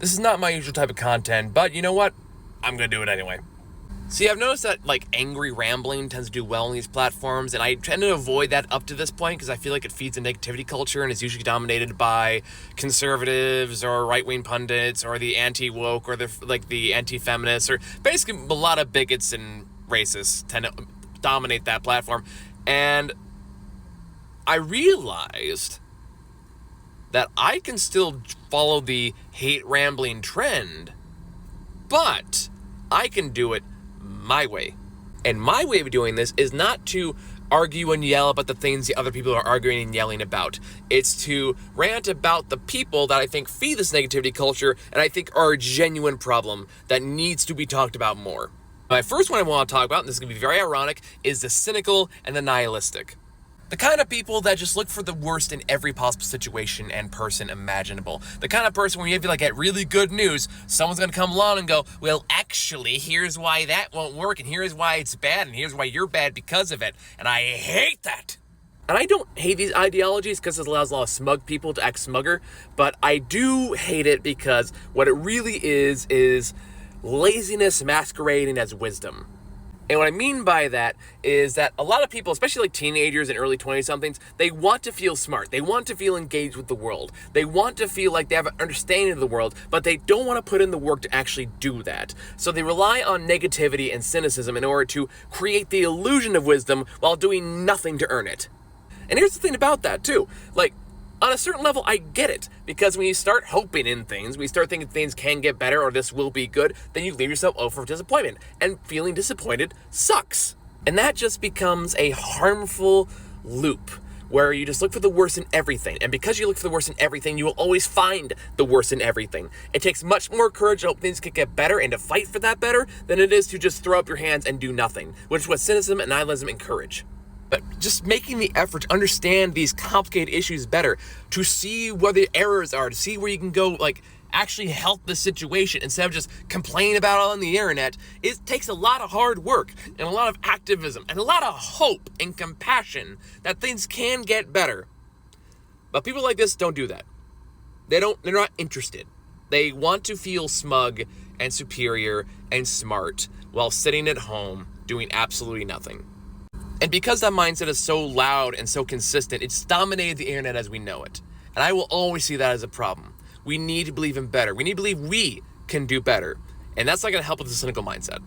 This is not my usual type of content, but you know what? I'm gonna do it anyway. See, I've noticed that, angry rambling tends to do well on these platforms, and I tend to avoid that up to this point because I feel like it feeds a negativity culture and is usually dominated by conservatives or right-wing pundits or the anti-woke or the anti-feminists, or basically a lot of bigots and racists tend to dominate that platform. And I realized that I can still follow the hate rambling trend, but I can do it my way. And my way of doing this is not to argue and yell about the things the other people are arguing and yelling about. It's to rant about the people that I think feed this negativity culture and I think are a genuine problem that needs to be talked about more. My first one I want to talk about, and this is going to be very ironic, is the cynical and the nihilistic. The kind of people that just look for the worst in every possible situation and person imaginable. The kind of person where you get really good news, someone's going to come along and go, well, actually, here's why that won't work, and here's why it's bad, and here's why you're bad because of it. And I hate that. And I don't hate these ideologies because it allows a lot of smug people to act smugger, but I do hate it because what it really is laziness masquerading as wisdom. And what I mean by that is that a lot of people, especially teenagers and early 20-somethings, they want to feel smart. They want to feel engaged with the world. They want to feel like they have an understanding of the world, but they don't want to put in the work to actually do that. So they rely on negativity and cynicism in order to create the illusion of wisdom while doing nothing to earn it. And here's the thing about that, too. On a certain level, I get it, because when you start hoping in things, when you start thinking things can get better or this will be good, then you leave yourself over for disappointment, and feeling disappointed sucks. And that just becomes a harmful loop, where you just look for the worst in everything, and because you look for the worst in everything, you will always find the worst in everything. It takes much more courage to hope things can get better and to fight for that better than it is to just throw up your hands and do nothing, which is what cynicism and nihilism encourage. But just making the effort to understand these complicated issues better, to see where the errors are, to see where you can go, actually help the situation instead of just complaining about it on the internet, it takes a lot of hard work and a lot of activism and a lot of hope and compassion that things can get better. But people like this don't do that. They're not interested. They want to feel smug and superior and smart while sitting at home doing absolutely nothing. And because that mindset is so loud and so consistent, it's dominated the internet as we know it. And I will always see that as a problem. We need to believe in better. We need to believe we can do better. And that's not going to help with the cynical mindset.